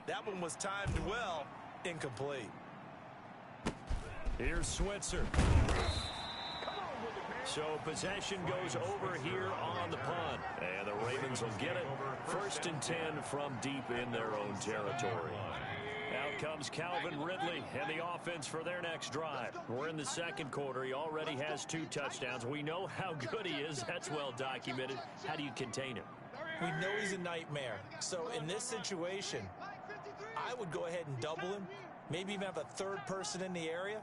That one was timed well, incomplete. Here's Switzer. So possession goes over here on the punt. And the Ravens will get it 1st and 10 from deep in their own territory. Out comes Calvin Ridley and the offense for their next drive. We're in the second quarter. He already has 2 touchdowns. We know how good he is. That's well documented. How do you contain him? We know he's a nightmare. So in this situation, I would go ahead and double him. Maybe even have a 3rd person in the area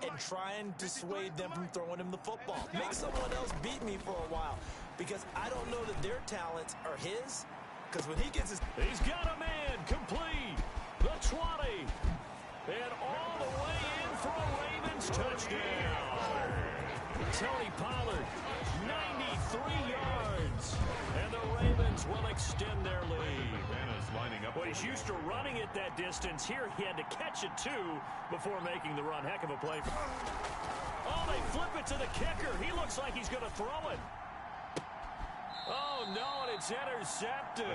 and try and dissuade them from throwing him the football. Make someone else beat me for a while because I don't know that their talents are his. Because when he gets his... He's got a man complete. The 20. And all the way in for a Ravens touchdown. Tony Pollard, 93 yards. And the Ravens will extend their lead. Well, he's used to running it that distance. Here he had to catch it, too, before making the run. Heck of a play. Oh, they flip it to the kicker. He looks like he's going to throw it. Oh, no, and it's intercepted.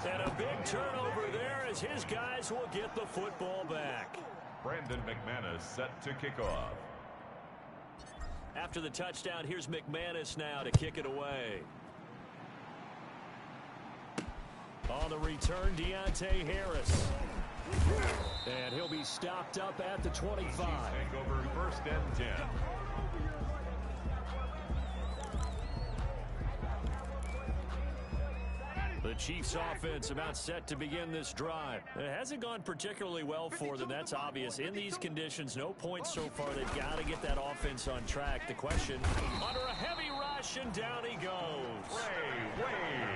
And a big turnover there as his guys will get the football back. Brandon McManus set to kick off. After the touchdown, here's McManus now to kick it away. On the return, Deontay Harris. And he'll be stopped up at the 25. Take over 1st and 10. The Chiefs offense about set to begin this drive. It hasn't gone particularly well for them. That's obvious. In these conditions, no points so far. They've got to get that offense on track. The question, under a heavy rush, and down he goes. Ray Wade.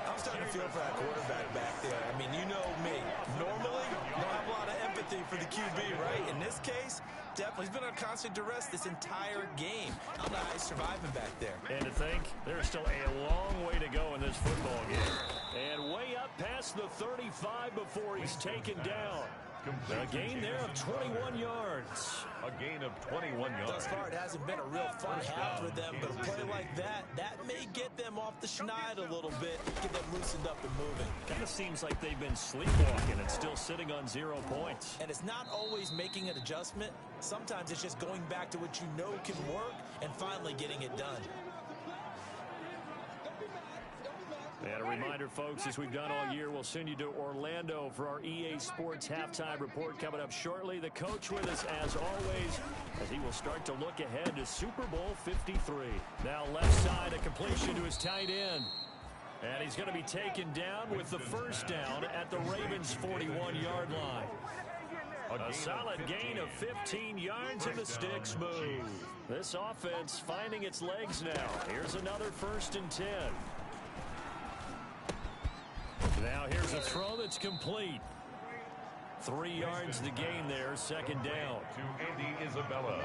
I'm starting to feel for that quarterback back there. I mean, you know me. Normally, I don't have a lot of empathy for the QB, right? In this case, definitely. He's been on constant duress this entire game. I don't know how he's surviving back there. And to think, there's still a long way to go in this football game. And way up past the 35 before he's taken down. A gain there of 21 yards. A gain of 21 yards. Thus far, it hasn't been a real fun half for them, but a play like that may get them off the schneid a little bit, get them loosened up and moving. Kind of seems like they've been sleepwalking and still sitting on 0 points. And it's not always making an adjustment. Sometimes it's just going back to what you know can work and finally getting it done. And a reminder, folks, as we've done all year, we'll send you to Orlando for our EA Sports Halftime Report coming up shortly. The coach with us, as always, as he will start to look ahead to Super Bowl 53. Now left side, a completion to his tight end. And he's going to be taken down with the 1st down at the Ravens' 41-yard line. A solid gain of 15 yards and the sticks move. This offense finding its legs now. Here's another 1st and 10. Now here's a throw that's complete. 3 yards the gain there, 2nd down. To Andy Isabella.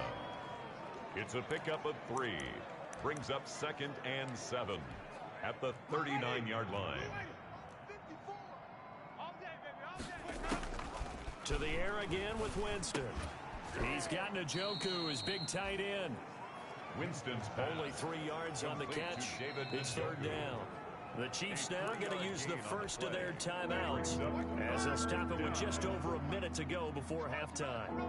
It's a pickup of 3. Brings up 2nd and 7 at the 39-yard line. To the air again with Winston. He's got Njoku, his big tight end. Winston's only 3 yards on the catch. It's 3rd down. The Chiefs now going to use the first of their timeouts as they'll stop it with just over a minute to go before halftime.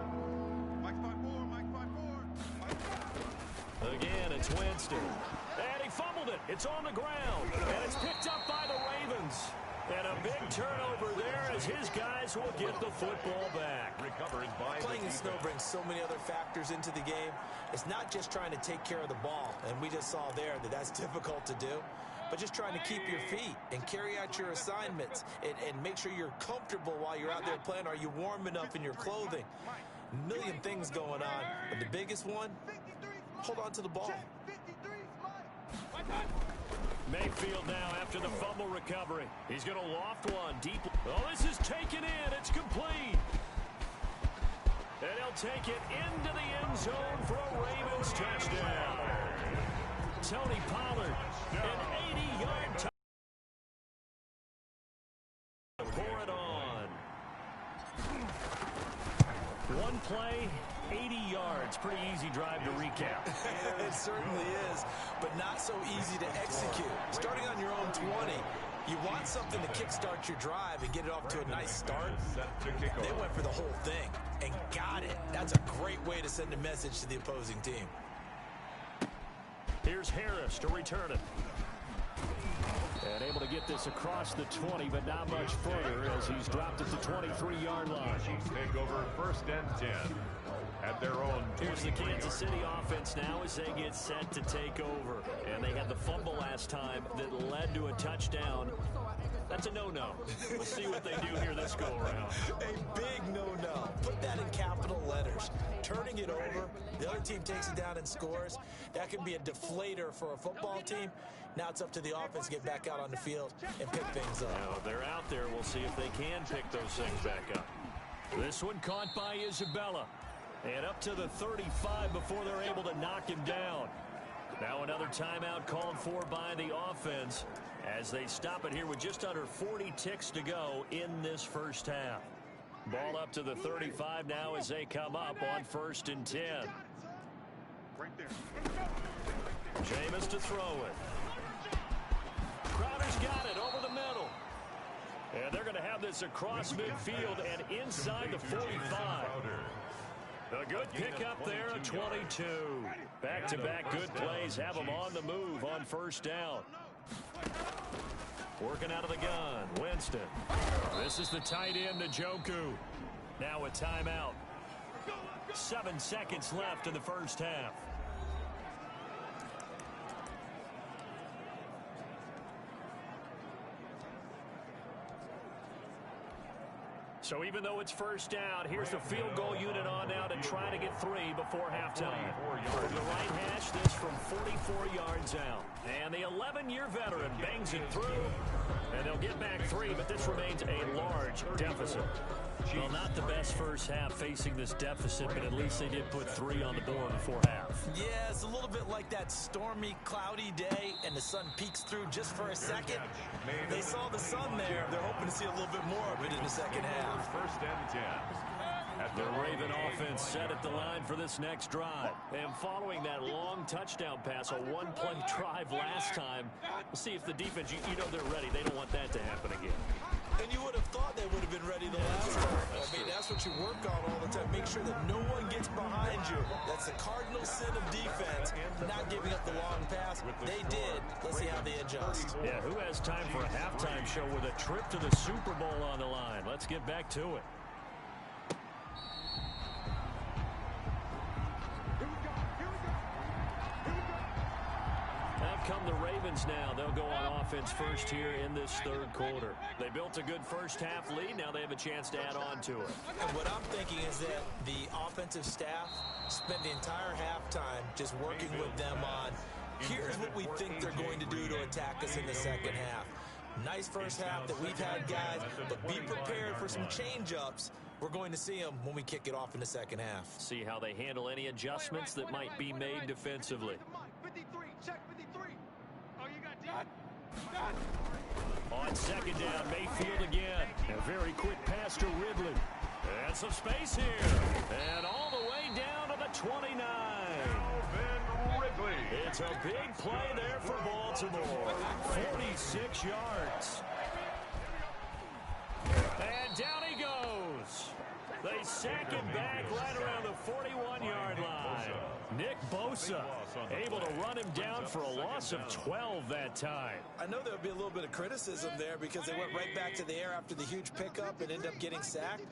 Again, it's Winston. And he fumbled it. It's on the ground. And it's picked up by the Ravens. And a big turnover there as his guys will get the football back. Recovered by playing in snow brings so many other factors into the game. It's not just trying to take care of the ball. And we just saw there that that's difficult to do. But just trying to keep your feet and carry out your assignments and make sure you're comfortable while you're out there playing. Are you warm enough in your clothing? A million things going on. But the biggest one, hold on to the ball. Mayfield now after the fumble recovery. He's going to loft one deep. Oh, this is taken in. It's complete. And he'll take it into the end zone for a Ravens touchdown. Tony Pollard, an 80-yard touchdown. Pour it on. One play, 80 yards. Pretty easy drive to recap. It certainly is, but not so easy to execute. Starting on your own 20, You want something to kickstart your drive and get it off to a nice start. They went for the whole thing and got it. That's a great way to send a message to the opposing team. Here's Harris to return it. And able to get this across the 20, but not much further as he's dropped at the 23-yard line. Take over 1st and 10 at their own. Here's the Kansas City offense now as they get set to take over. And they had the fumble last time that led to a touchdown. That's a no-no. We'll see what they do here this go-around. A big no-no. Put that in capital letters. Turning it over, the other team takes it down and scores. That can be a deflator for a football team. Now it's up to the offense to get back out on the field and pick things up. Now, if they're out there, we'll see if they can pick those things back up. This one caught by Isabella. And up to the 35 before they're able to knock him down. Now another timeout called for by the offense as they stop it here with just under 40 ticks to go in this first half. Ball up to the 35 now as they come up on 1st and 10. Right there. Jameis to throw it. Crowder's got it over the middle. And they're going to have this across midfield and inside the 45. A good pickup there at 22. Back-to-back good plays have them on the move on 1st down. Working out of the gun, Winston. This is the tight end, Njoku. Now a timeout. 7 seconds left in the first half. So even though it's 1st down, here's the field goal unit on now to try to get 3 before halftime. From the right hash, this from 44 yards out. And the 11-year veteran bangs it through. And they'll get back 3, but this remains a large deficit. Well, not the best first half facing this deficit, but at least they did put 3 on the board before half. Yeah, it's a little bit like that stormy, cloudy day, and the sun peeks through just for a second. They saw the sun there. They're hoping to see a little bit more of it in the second half. 1st and 10. The Raven offense set at the line for this next drive. And following that long touchdown pass, a one-play drive last time, we'll see if the defense, you know they're ready. They don't want that to happen again. And you would have thought they would have been ready the last time. I mean, that's what you work on all the time. Make sure that no one gets behind you. That's the cardinal sin of defense, not giving up the long pass. They did. Let's see how they adjust. Yeah, who has time for a halftime show with a trip to the Super Bowl on the line? Let's get back to it. Come the Ravens now. They'll go on offense first here in this 3rd quarter. They built a good first half lead. Now they have a chance to add on to it. And what I'm thinking is that the offensive staff spent the entire halftime just working with them on, here's what we think they're going to do to attack us in the second half. Nice first half that we've had, guys, but be prepared for some change-ups. We're going to see them when we kick it off in the second half. See how they handle any adjustments that might be made defensively. 53, check 53. Oh, you got D. On 2nd down, Mayfield again. A very quick pass to Ridley. And some space here. And all the way down to the 29. Calvin Ridley. It's a big play there for Baltimore. 46 yards. And down he goes. They sack him back right around the 41-yard line. Nick Bosa able to run him down for a loss of 12 that time. I know there'll be a little bit of criticism there because they went right back to the air after the huge pickup and ended up getting sacked.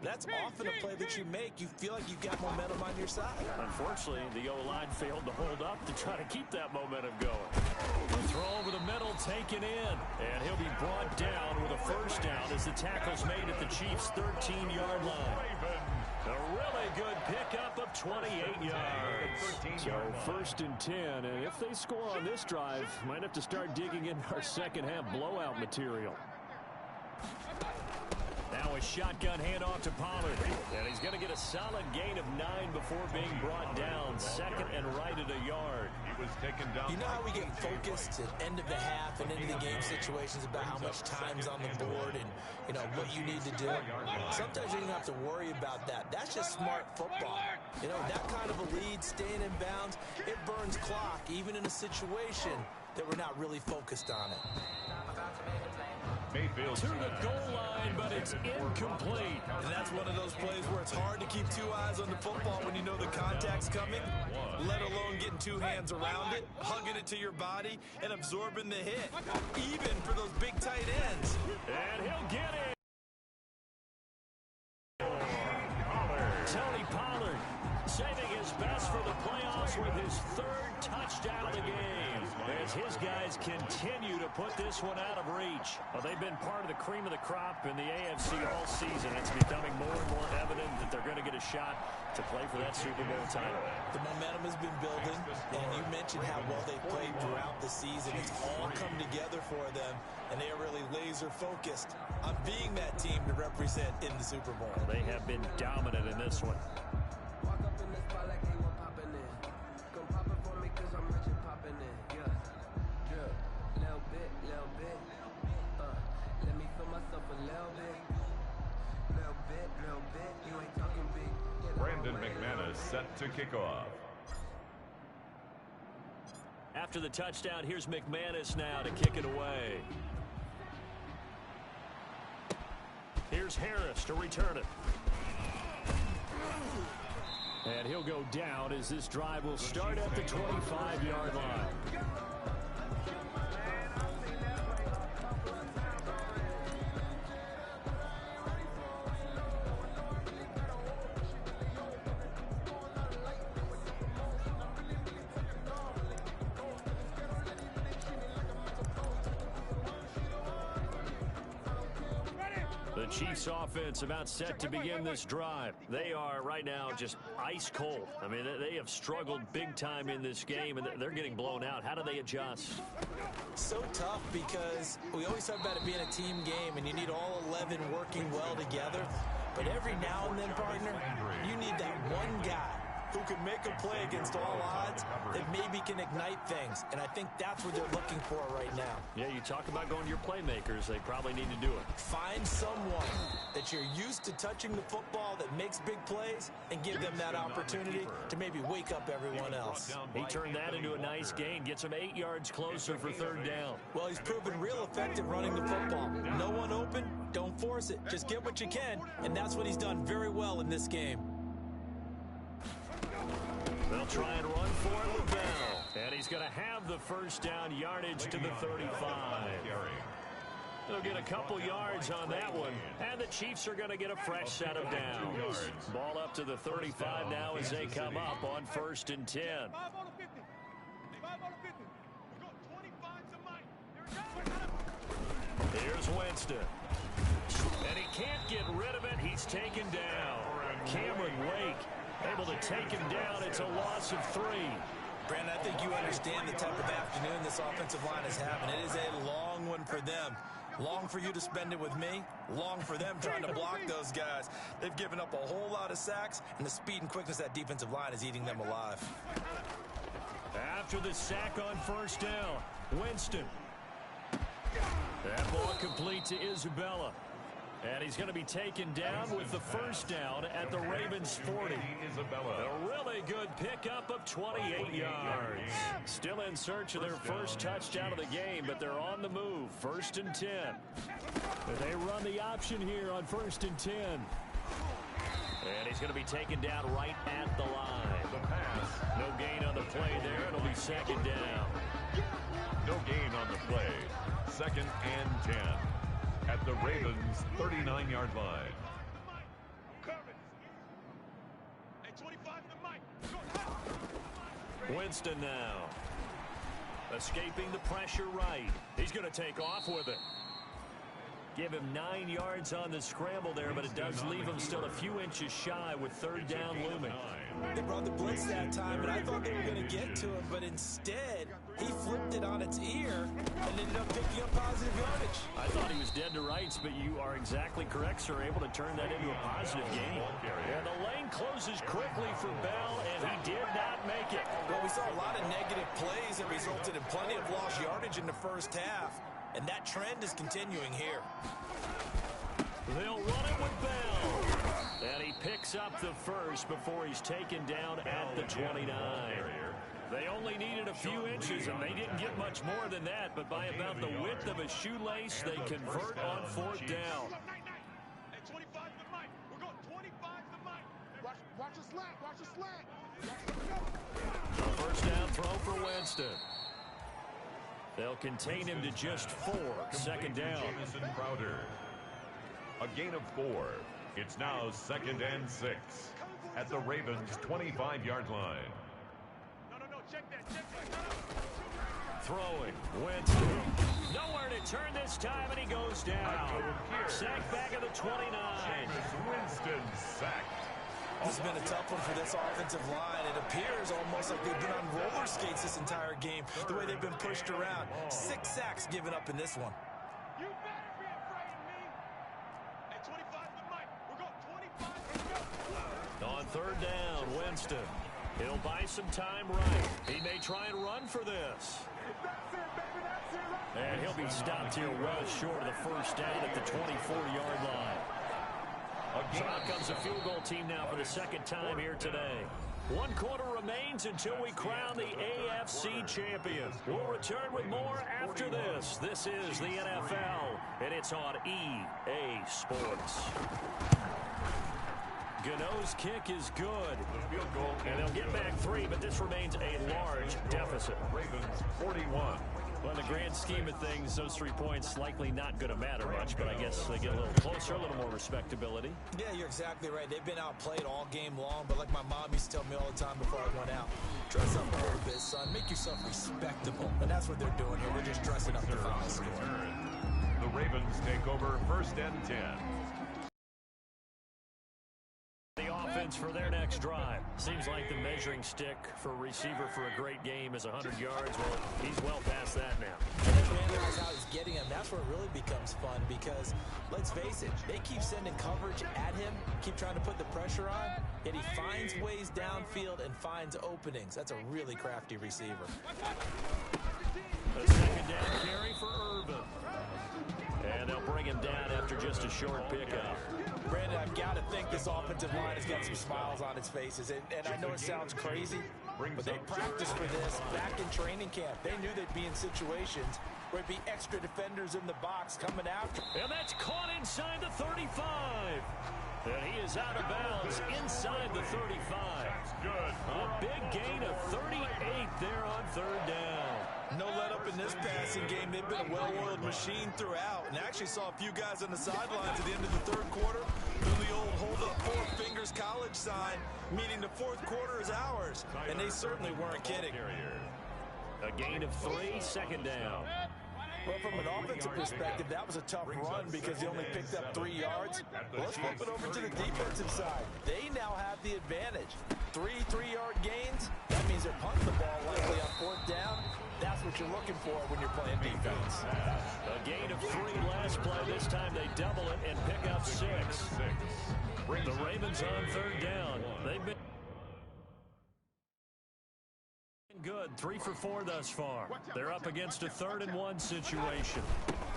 That's often a play that you make. You feel like you've got momentum on your side. Unfortunately, the O-line failed to hold up to try to keep that momentum going. The throw over the middle taken in, and he'll be brought down with a 1st down as the tackle's made at the Chiefs' 13-yard line. A really good pickup of 28 yards. So 1st and 10, and if they score on this drive, might have to start digging in our second half blowout material. Now a shotgun handoff to Pollard, and he's going to get a solid gain of 9 before being brought down. 2nd and right at a yard. He was taken down. You know how we get focused at end of the half and into the game situations about how much time's on the board and, you know, what you need to do? Sometimes you don't have to worry about that. That's just smart football. You know, that kind of a lead, staying in bounds, it burns clock, even in a situation that we're not really focused on it. Mayfield to the goal line, but it's incomplete. And that's one of those plays where it's hard to keep two eyes on the football when you know the contact's coming, let alone getting two hands around it, hugging it to your body, and absorbing the hit, even for those big tight ends. And he'll get it. Tony Pollard saving his best for the playoffs with his third touchdown of the game, as his guys continue to put this one out of reach. Well, they've been part of the cream of the crop in the AFC all season. It's becoming more and more evident that they're going to get a shot to play for that Super Bowl title. The momentum has been building, and you mentioned how well they played throughout the season. It's all come together for them, and they are really laser-focused on being that team to represent in the Super Bowl. They have been dominant in this one. Walk up in the spot like they were popping in. Come pop it for me cause I'm rich and popping in. Yeah. Little bit. Let me feel myself a little bit. Little bit. You ain't talking big. Brandon McManus set to kick off. After the touchdown, here's McManus now to kick it away. Here's Harris to return it. And he'll go down as this drive will start at the 25-yard line. The Chiefs offense about set to begin this drive. They are right now just ice cold. I mean, they have struggled big time in this game, and they're getting blown out. How do they adjust? So tough because we always talk about it being a team game, and you need all 11 working well together. But every now and then, partner, you need that one guy who can make a play against all odds that maybe can ignite things. And I think that's what they're looking for right now. Yeah, you talk about going to your playmakers. They probably need to do it. Find someone that you're used to touching the football that makes big plays and give them that opportunity to maybe wake up everyone else. He turned that into a nice gain, gets him 8 yards closer for third down. Well, he's proven real effective running the football. No one open, don't force it. Just get what you can, and that's what he's done very well in this game. They'll try and run for it with Bell. And he's going to have the first down yardage to the 35. They'll get a couple yards on that one. And the Chiefs are going to get a fresh set of downs. Ball up to the 35 now as they come up on 1st and 10. 5 on the 50. 5 on the 50. We go 25 to Mike. Here it goes. Here's Winston. And he can't get rid of it. He's taken down. Cameron Wake able to take him down. It's a loss of 3. Brandon, I think you understand the type of afternoon this offensive line is having. It is a long one for them. Long for you to spend it with me. Long for them trying to block those guys. They've given up a whole lot of sacks, and the speed and quickness of that defensive line is eating them alive. After the sack on 1st down, Winston. That ball complete to Isabella. And he's going to be taken down with the first down at the Ravens 40. A really good pickup of 28 yards. Still in search of their first touchdown of the game, but they're on the move. 1st and 10. But they run the option here on 1st and 10. And he's going to be taken down right at the line. The pass. No gain on the play there. It'll be 2nd down. No gain on the play. 2nd and 10. At the Ravens' 39-yard line. Hey, 25 to Mike. Winston now. Escaping the pressure right. He's going to take off with it. Give him 9 yards on the scramble there, but it does leave him still a few inches shy with 3rd down looming. They brought the blitz that time, and I thought they were going to get to him, but instead, he flipped it on its ear and ended up picking up positive yardage. I thought he was dead to rights, but you are exactly correct, sir. Able to turn that into a positive gain. And the lane closes quickly for Bell, and he did not make it. Well, we saw a lot of negative plays that resulted in plenty of lost yardage in the first half, and that trend is continuing here. They'll run it with Bell. And he picks up the first before he's taken down at the 29. They only needed a few inches, and they didn't get much more than that. But by about the width of a shoelace, they convert on 4th down. Hey, 25 to Mike. We're going 25 to Mike. Watch the slant. Watch the slant. A first down throw for Winston. They'll contain him to just 4. 2nd down. Jamison Crowder. A gain of 4. It's now 2nd and 6 at the Ravens' 25-yard line. No, check that. Throwing. Winston. Nowhere to turn this time, and he goes down. Sacked back at the 29. Jameis Winston sacked. This has been a tough one for this offensive line. It appears almost like they've been on roller skates this entire game, the way they've been pushed around. 6 sacks given up in this one. You better be afraid of me. Hey, 25 to Mike. We're going 25 to go. On 3rd down, Winston. He'll buy some time right. He may try and run for this. And he'll be stopped here well short of the first down at the 24-yard line. So out comes a field goal team now for the 2nd time here today. 1 quarter remains until we crown the AFC champion. We'll return with more after this. This is the NFL, and it's on EA Sports. Gano's kick is good. And they'll get back 3, but this remains a large deficit. Ravens 41. Well, in the grand scheme of things, those 3 points likely not going to matter much, but I guess they get a little closer, a little more respectability. Yeah, you're exactly right. They've been outplayed all game long, but like my mom used to tell me all the time before I went out, dress up a little bit, son. Make yourself respectable. And that's what they're doing here. They're just dressing up the final score. The Ravens take over 1st and 10. The offense for their next drive. Seems like the measuring stick for a receiver for a great game is 100 yards. Well, he's well past that now. And they realize how he's getting him. That's where it really becomes fun because, let's face it, they keep sending coverage at him, keep trying to put the pressure on, yet he finds ways downfield and finds openings. That's a really crafty receiver. A 2nd down carry for Urban. And they'll bring him down after just a short pickup. Brandon, I've got to think this offensive line has got some smiles on its faces. And I know it sounds crazy, but they practiced for this back in training camp. They knew they'd be in situations where it'd be extra defenders in the box coming after. And that's caught inside the 35. And he is out of bounds inside the 35. That's good. A big gain of 38 there on 3rd down. No let up in this passing game. They've been a well-oiled machine throughout. And actually saw a few guys on the sidelines at the end of the 3rd quarter do the old hold up 4 fingers college sign, meaning the 4th quarter is ours. And they certainly weren't kidding. A gain of 3, 2nd down. Well, from an offensive perspective, that was a tough run because they only picked up 3 yards. Well, let's flip it over to the defensive side. They now have the advantage. 3 3-yard gains. That means they're punting the ball likely on 4th down. That's what you're looking for when you're playing defense. A gain of 3 last play. This time they double it and pick up 6. The Ravens on 3rd down. They've been good. 3 for 4 thus far. They're up against a 3rd and 1 situation.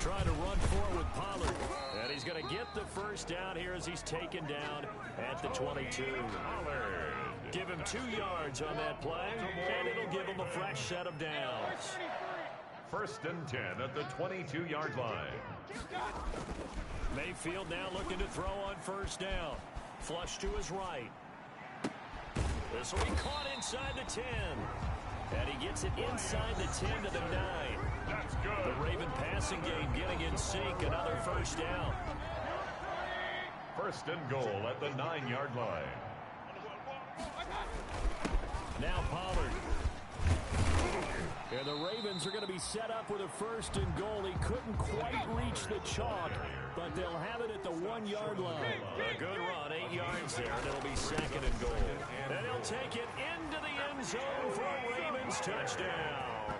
Trying to run forward with Pollard. And he's going to get the first down here as he's taken down at the 22. Give him 2 yards on that play, and it'll give him a fresh set of downs. 1st and 10 at the 22-yard line. Mayfield now looking to throw on 1st down. Flush to his right. This will be caught inside the 10. And he gets it inside the 10 to the 9. That's good. The Raven passing game getting in sync. Another first down. 1st and goal at the 9-yard line. Now Pollard. And the Ravens are going to be set up with a 1st and goal. He couldn't quite reach the chalk, but they'll have it at the 1-yard line. A good run, 8 yards there, and it'll be 2nd and goal. And he'll take it into the end zone for a Ravens touchdown.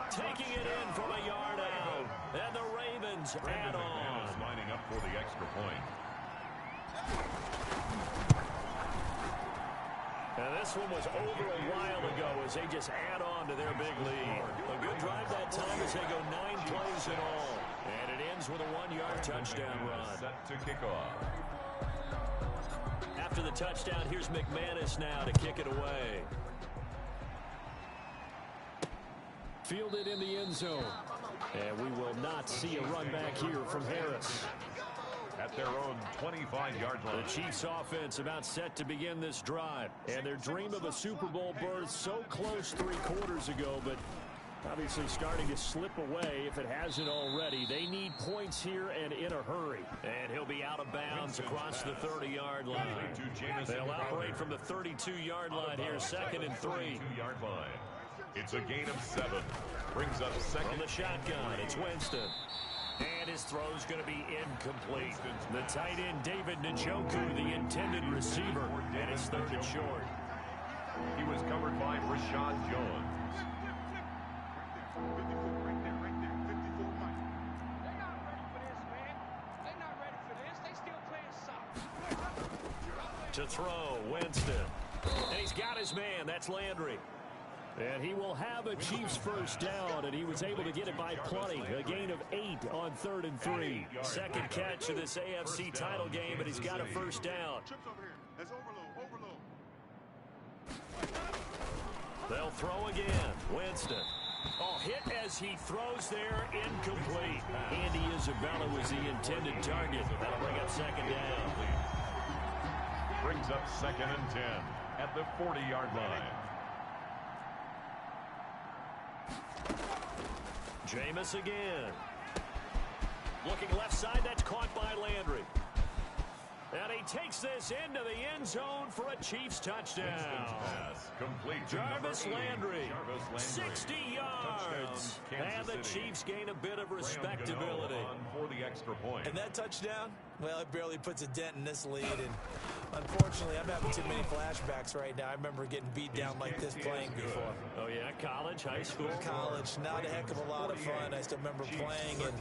Taking it in from a yard out, and the Ravens add on. Lining up for the extra point. And this one was over a while ago as they just add on to their big lead. A good drive that time as they go 9 plays in all. And it ends with a 1-yard touchdown run. Set to kick off. After the touchdown, here's McManus now to kick it away. Fielded in the end zone. And we will not see a run back here from Harris. At their own 25-yard line. The Chiefs offense about set to begin this drive. And their dream of a Super Bowl berth so close 3 quarters ago, but obviously starting to slip away if it hasn't already. They need points here and in a hurry. And he'll be out of bounds across the 30-yard line. They'll operate from the 32-yard line here, 2nd and 3. 32-yard line. It's a gain of 7. Brings up second. From the shotgun, it's Winston. And his throw's going to be incomplete. The tight end, David Njoku, the intended receiver. And it's 3rd and short. He was covered by Rashad Jones. 54 right there, 54 Mike. They're not ready for this, man. They're not ready for this. They still playing soccer. To throw, Winston. And he's got his man. That's Landry. And he will have a Chiefs first down, and he was able to get it by plenty. A gain of 8 on 3rd and 3. Second catch of this AFC title game, but he's got a first down. Trips over here. That's overload. They'll throw again. Winston. Oh, hit as he throws there, incomplete. Andy Isabella was the intended target. That'll bring up 2nd down. Brings up 2nd and 10 at the 40-yard line. Jameis again. Looking left side, that's caught by Landry. And he takes this into the end zone for a Chiefs touchdown. Complete. Jarvis Landry, 60 yards. And the Chiefs gain a bit of respectability. For the extra point. And that touchdown, well, it barely puts a dent in this lead. And unfortunately, I'm having too many flashbacks right now. I remember getting beat down like this playing before. Oh, yeah, college, high school? College, not a heck of a lot of fun. I still remember playing and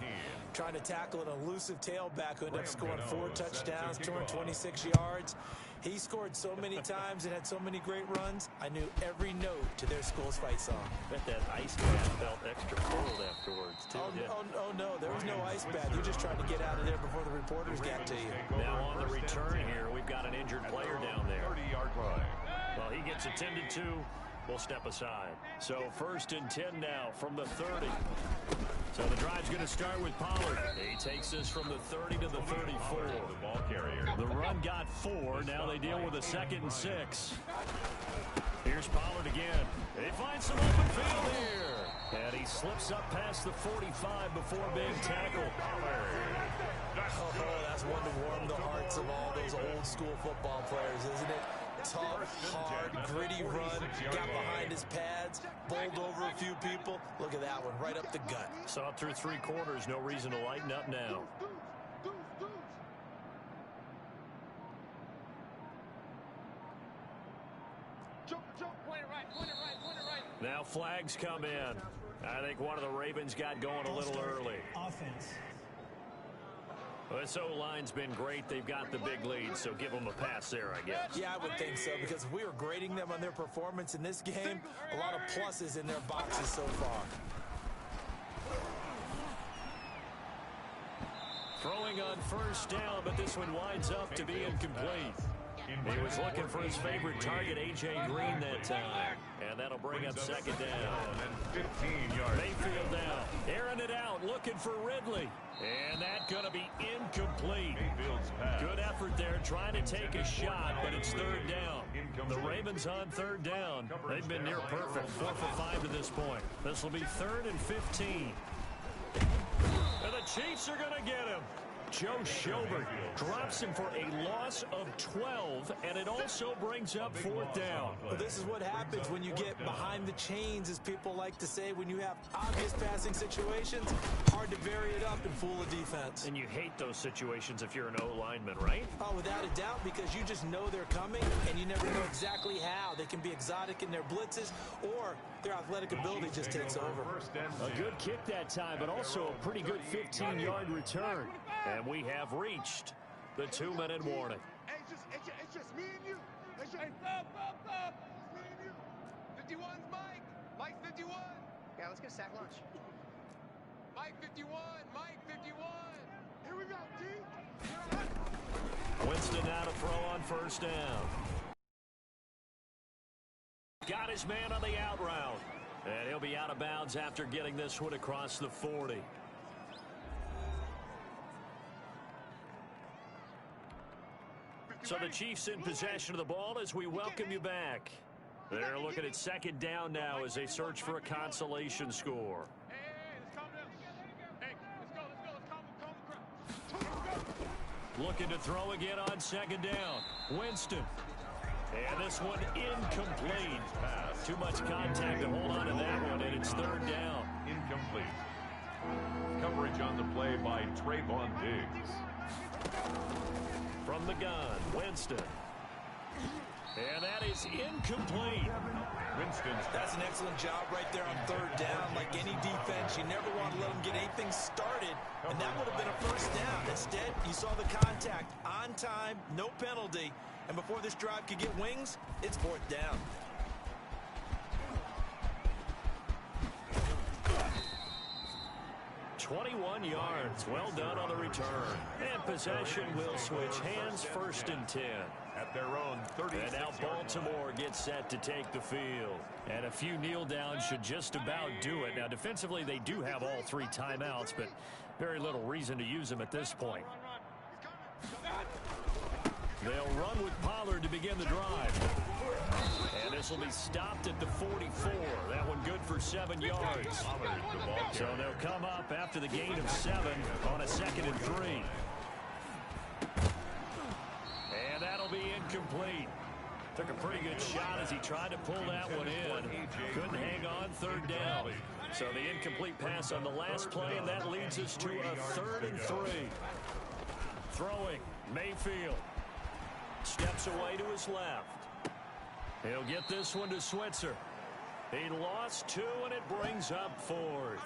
trying to tackle an elusive tailback who ended up scoring 4 touchdowns, 226 yards. He scored so many times and had so many great runs, I knew every note to their school's fight song. Bet that ice bath felt extra cold afterwards, too. Oh, no, there was no ice bath. You just tried to get out of there before the reporters got to you. Now on the return here, we've got an injured player down there. 30-yard line. Well, he gets attended to. We'll step aside. So 1st and 10 now from the 30. So the drive's going to start with Pollard. He takes this from the 30 to the 34. The ball carrier. The run got 4. Now they deal with a 2nd and 6. Here's Pollard again. He finds some open field here. And he slips up past the 45 before being tackled. Oh, that's one to warm the hearts of all those old school football players, isn't it? Tough, hard, gritty run, got behind his pads, bowled over a few people. Look at that one, right up the gut. Saw through 3 quarters, no reason to lighten up now. Jump. Point it right. Now flags come in. I think one of the Ravens got going a little early. Offense. Well, this O-line's been great. They've got the big lead, so give them a pass there, I guess. Yeah, I would think so, because if we were grading them on their performance in this game, a lot of pluses in their boxes so far. Throwing on 1st down, but this one winds up to be incomplete. He was looking for his favorite target, A.J. Green, that time. And that'll bring up 2nd down. And 15 yards. Mayfield down. Airing it out, looking for Ridley. And that's going to be incomplete. Mayfield's pass. Good effort there, trying to take a shot, but it's 3rd down. The Ravens on 3rd down. They've been near perfect, 4 for 5 to this point. This will be 3rd and 15. And the Chiefs are going to get him. Joe Schobert drops him for a loss of 12, and it also brings up 4th down. Well, this is what happens when you get behind the chains, as people like to say. When you have obvious passing situations, hard to vary it up and fool a defense. And you hate those situations if you're an O-lineman, right? Oh, without a doubt, because you just know they're coming, and you never know exactly how. They can be exotic in their blitzes, or their athletic ability just takes over. A good kick that time, but also a pretty good 15-yard return. And we have reached the 2-minute warning. Hey, it's just me and you. It's just, Hey, stop. it's me and you. 51's Mike. Mike 51. Yeah, let's get sack lunch. Mike 51. Mike 51. Here we go, D. Winston now to throw on 1st down. Got his man on the out route. And he'll be out of bounds after getting this one across the 40. So the Chiefs in possession of the ball as we welcome you back. They're looking at second down now as they search for a consolation score. Hey, let's calm down. Hey, let's go. Let's calm the crowd. Looking to throw again on second down. Winston. And this one incomplete. Too much contact to hold on to that one, and it's third down. Incomplete. Coverage on the play by Trayvon Diggs. From the gun, Winston. And that is incomplete. Winston's That's an excellent job right there on third down. Like any defense, you never want to let them get anything started, and that would have been a first down. Instead, you saw the contact on time, no penalty, and before this drive could get wings, it's fourth down. .21 yards. Well done on the return. And possession will switch hands, first and 10. at their own 36. And now Baltimore gets set to take the field. And a few kneel downs should just about do it. Now, defensively, they do have all three timeouts, but very little reason to use them at this point. They'll run with Pollard to begin the drive. And this will be stopped at the 44. That one good for 7 yards. So they'll come up after the gain of 7 on a 2nd and 3. And that'll be incomplete. Took a pretty good shot as he tried to pull that one in. Couldn't hang on, 3rd down. So the incomplete pass on the last play, and that leads us to a 3rd and 3. Throwing, Mayfield. Steps away to his left. He'll get this one to Switzer. He lost 2, and it brings up 4th.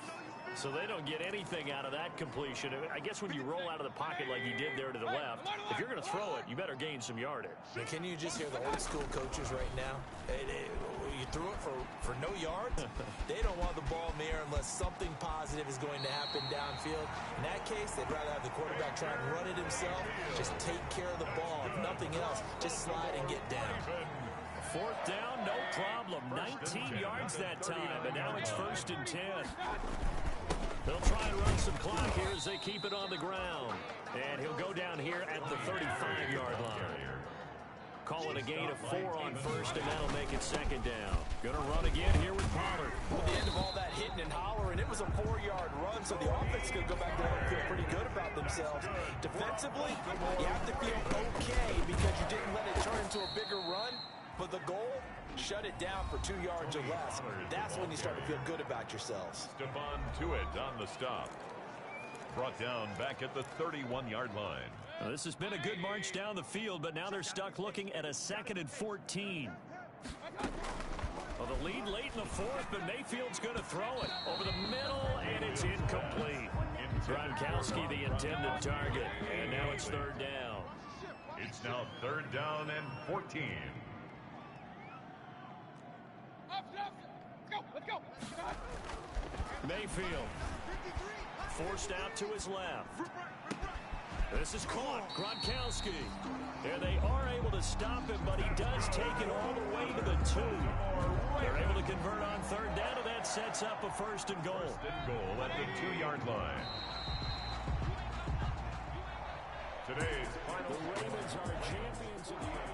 So they don't get anything out of that completion. I guess when you roll out of the pocket like he did there to the left, if you're going to throw it, you better gain some yardage. And can you just hear the old school coaches right now? You threw it for no yards? They don't want the ball in the air unless something positive is going to happen downfield. In that case, they'd rather have the quarterback try and run it himself. Just take care of the ball. If nothing else, just slide and get down. 4th down, no problem. 19 yards that time, and now it's 1st and 10. They'll try and run some clock here as they keep it on the ground. And he'll go down here at the 35-yard line. Call it a gain of 4 on 1st, and that'll make it 2nd down. Going to run again here with Pollard. At the end of all that hitting and hollering, it was a 4-yard run, so the offense is going to go back there and feel pretty good about themselves. Defensively, you have to feel okay because you didn't let it turn into a bigger run, but the goal, shut it down for 2 yards or less. That's when you start to feel good about yourselves. Stephon Tuitt on the stop. Brought down back at the 31-yard line. Well, this has been a good march down the field, but now they're stuck looking at a 2nd and 14. Well, the lead late in the 4th, but Mayfield's going to throw it over the middle, and it's incomplete. Gronkowski, the intended target, and now it's 3rd down. It's now 3rd down and 14. Let's go. Mayfield forced out to his left. This is caught. Gronkowski. And they are able to stop him, but he does take it all the way to the 2. They're able to convert on 3rd down, and that sets up a 1st and goal. 1st and goal at the 2-yard line. Today's final. The Ravens are champions of the